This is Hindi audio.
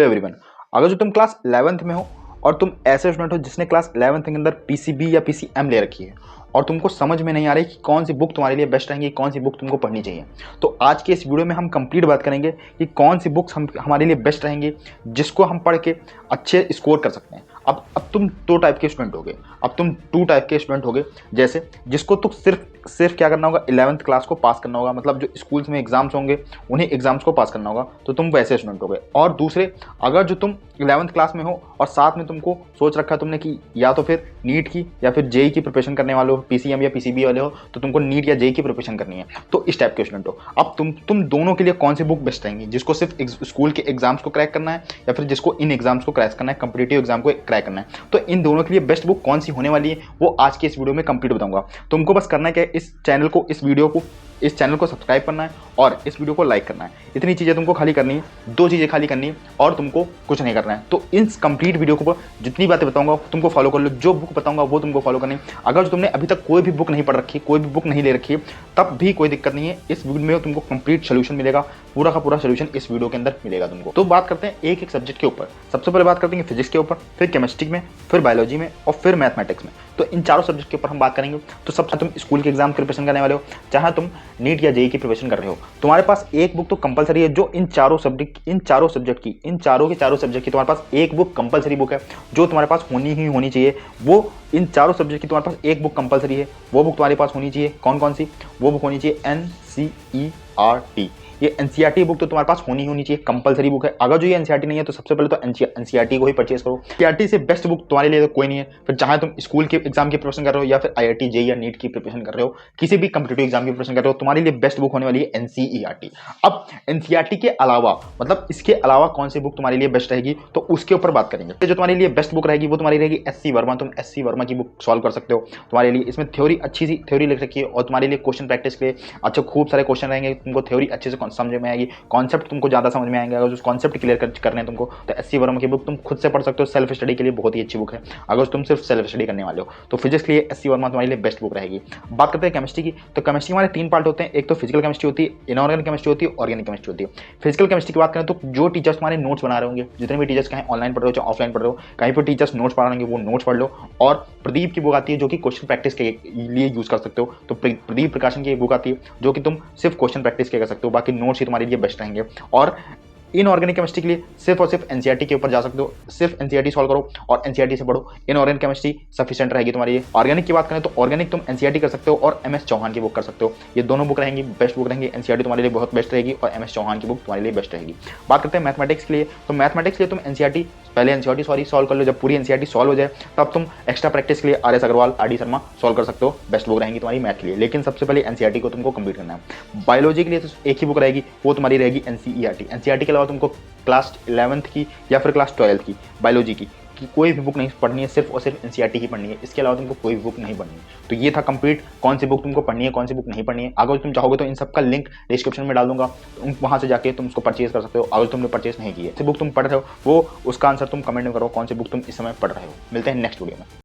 एवरीवन, अगर जो तुम क्लास 11th में हो और तुम ऐसे स्टूडेंट हो जिसने क्लास 11th के अंदर पीसीबी या पीसीएम ले रखी है और तुमको समझ में नहीं आ रही कि कौन सी बुक तुम्हारे लिए बेस्ट रहेंगी, कौन सी बुक तुमको पढ़नी चाहिए, तो आज के इस वीडियो में हम कंप्लीट बात करेंगे कि कौन सी बुक्स हमारे लिए बेस्ट रहेंगी जिसको हम पढ़ के अच्छे स्कोर कर सकते हैं। अब तुम दो टाइप के स्टूडेंट होगे, अब तुम टू टाइप के स्टूडेंट होगे, जैसे जिसको तो सिर्फ क्या करना होगा, 11th क्लास को पास करना होगा, मतलब जो स्कूल्स में एग्जाम्स होंगे उन्हीं एग्जाम्स को पास करना होगा, तो तुम वैसे स्टूडेंट होगे। और दूसरे, अगर जो तुम 11th क्लास में हो और साथ में तुमको सोच रखा है तुमने कि या तो फिर नीट की या फिर जेई की प्रिपरेशन करने वाले हो, पीसीएम या पीसीबी वाले हो, तो तुमको नीट या जेई की प्रिपरेशन करनी है, तो इस टाइप के स्टूडेंट हो। अब तुम दोनों के लिए कौन सी बुक बेस्ट रहेंगी, जिसको सिर्फ स्कूल के एग्जाम्स को क्रैक करना है या फिर जिसको इन एग्जाम्स को क्रैक करना है, कॉम्पिटिटिव एग्जाम को क्रैक करना है, तो इन दोनों के लिए बेस्ट बुक कौन सी होने वाली है वो आज के इस वीडियो में कंप्लीट बताऊंगा। तुमको बस करना है क्या, इस चैनल को सब्सक्राइब करना है और इस वीडियो को लाइक करना है। इतनी चीज़ें तुमको खाली करनी है, दो चीज़ें खाली करनी है और तुमको कुछ नहीं करना है। तो इस कंप्लीट वीडियो को जितनी बातें बताऊंगा तुमको फॉलो कर लो, जो बुक बताऊंगा वो तुमको फॉलो करनी है। अगर जो तुमने अभी तक कोई भी बुक नहीं पढ़ रखी, कोई भी बुक नहीं ले रखी है, तब भी कोई दिक्कत नहीं है, इस वीडियो में तुमको कंप्लीट सोल्यूशन मिलेगा, पूरा का पूरा सोल्यूशन इस वीडियो के अंदर मिलेगा तुमको। तो बात करते हैं एक एक सब्जेक्ट के ऊपर। सबसे पहले बात करते हैं फिजिक्स के ऊपर, फिर केमिस्ट्री में, फिर बायोलॉजी में और फिर मैथमेटिक्स में। तो इन चारों सब्जेक्ट के ऊपर हम बात करेंगे। तो सबसे तुम स्कूल के एग्जाम की प्रिपरेशन करने वाले हो, चाहे तुम नीट या जेई की प्रिपरेशन कर रहे हो, तुम्हारे पास एक बुक तो कंपलसरी है जो इन चारों सब्जेक्ट की तुम्हारे पास एक बुक कंपलसरी बुक है जो तुम्हारे पास होनी ही होनी चाहिए। वो इन चारों सब्जेक्ट की तुम्हारे पास एक बुक कंपलसरी है, वो बुक तुम्हारे पास होनी चाहिए। कौन सी? वो बुक होनी चाहिए एनसीईआरटी। ये एनसीईआरटी बुक तो तुम्हारे पास होनी ही होनी चाहिए, कंपलसरी बुक है। अगर जो ये एनसीईआरटी नहीं है तो सबसे पहले तो एनसीईआरटी को ही परचेज करो। एनसीईआरटी से बेस्ट बुक तुम्हारे लिए तो कोई नहीं है। फिर चाहे तुम स्कूल के एग्जाम की प्रिपरेशन कर रहे हो या फिर आईआईटी जेईई या नीट की प्रिपरेशन कर रहे हो, किसी भी कॉम्पिटिटिव एग्जाम की प्रिपरेशन कर रहे हो, तुम्हारे लिए बेस्ट बुक होने वाली है एनसीईआरटी। अब एनसीईआरटी के अलावा, मतलब इसके अलावा कौन सी बुक तुम्हारे लिए बेस्ट रहेगी तो उसके ऊपर बात करेंगे। जो तुम्हारे लिए बेस्ट बुक रहेगी वो तुम्हारी रहेगी एससी वर्मा। तुम एससी वर्मा की बुक सॉल्व कर सकते हो। तुम्हारे लिए इसमें थ्योरी, अच्छी सी थ्योरी लिख रखी है और तुम्हारे लिए क्वेश्चन प्रैक्टिस के लिए अच्छा खूब सारे क्वेश्चन रहेंगे। तुमको थ्योरी अच्छे से समझ में आएगी, कॉन्सेप्ट तुमको ज़्यादा समझ में आएंगे। अगर उस कॉन्सेप्ट क्लियर करने हैं तुमको, तो एससी वर्मा की बुक तुम खुद से पढ़ सकते हो। सेल्फ स्टडी के लिए बहुत ही अच्छी बुक है अगर तुम सिर्फ सेल्फ स्टडी करने वाले हो, तो फिजिक्स के लिए एससी वर्मा तुम्हारे लिए बेस्ट बुक रहेगी। बात करते हैं केमिस्ट्री की, तो केमिस्ट्री हमारे तीन पार्ट होते हैं। एक तो फिजिकल केमिस्ट्री होती है, इनऑर्गेनिक केमिस्ट्री होती है, ऑर्गेनिक केमिस्ट्री होती है। फिजिकल केमिस्ट्री की बात करें तो जो टीचर्स तुम्हारे नोट्स बना रहे होंगे, जितने भी टीचर्स कहीं ऑनलाइन पढ़ रहे हो चाहे ऑफलाइन पढ़ रहे हो, कहीं पर टीचर्स नोट्स पढ़ा रहे होंगे वो नोट्स पढ़ लो। और प्रदीप की बुक आती है जो कि क्वेश्चन प्रैक्टिस के लिए यूज कर सकते हो, तो प्रदीप प्रकाशन की बुक आती है जो कि तुम सिर्फ क्वेश्चन प्रैक्टिस के कर सकते हो, बाकी नोट्स ही तुम्हारे लिए बेस्ट रहेंगे। और इनऑर्गेनिक केमिस्ट्री के लिए सिर्फ और सिर्फ एनसीईआरटी के ऊपर जा सकते हो, सिर्फ एनसीईआरटी सॉल्व करो और एनसीईआरटी से पढ़ो। इनऑर्गेनिक केमिस्ट्री सफिशिएंट रहेगी तुम्हारे लिए। ऑर्गेनिक की बात करें तो ऑर्गेनिक तुम एनसीईआरटी कर सकते हो और एमएस चौहान की बुक कर सकते हो। ये दोनों बुक रहेंगी, बेस्ट बुक रहेंगी। एनसीईआरटी तुम्हारे लिए बहुत बेस्ट रहेगी और एमएस चौहान की बुक तुम्हारे लिए बेस्ट रहेगी। बात करते हैं मैथमेटिक्स के लिए, तो मैथमेटिक्स के लिए तुम एनसीईआरटी सॉल्व कर लो। जब पूरी एनसीईआरटी सॉल्व हो जाए तब तुम एक्स्ट्रा प्रैक्टिस के लिए R S Agarwal, R D Sharma solve कर सकते हो। बेस्ट बुक रहेंगी तुम्हारी मैथ के लिए, लेकिन सबसे पहले एनसीईआरटी को तुमको कंप्लीट करना है। बायोलॉजी के लिए तो एक ही बुक रहेगी, वो तुम्हारी रहेगी एनसीईआरटी। एनसीईआरटी के अलावा तुमको क्लास 11th की या फिर क्लास 12th की बायोलॉजी की कोई भी बुक नहीं पढ़नी है, सिर्फ और सिर्फ एनसीईआरटी ही पढ़नी है। इसके अलावा तुमको कोई भी बुक नहीं पढ़नी है। तो ये था कंप्लीट कौन सी बुक तुमको पढ़नी है, कौन सी बुक नहीं पढ़नी है। अगर तुम चाहोगे तो इन सब का लिंक डिस्क्रिप्शन में डाल दूंगा, तुम वहां से जाके तुम उसको परचेज कर सकते हो। अगर तुमने परचेज नहीं की है, बुक तुम पढ़ रहे हो वो उसका आंसर तुम कमेंट में करो, कौन सी बुक तुम इस समय पढ़ रहे हो। मिलते हैं नेक्स्ट वीडियो में।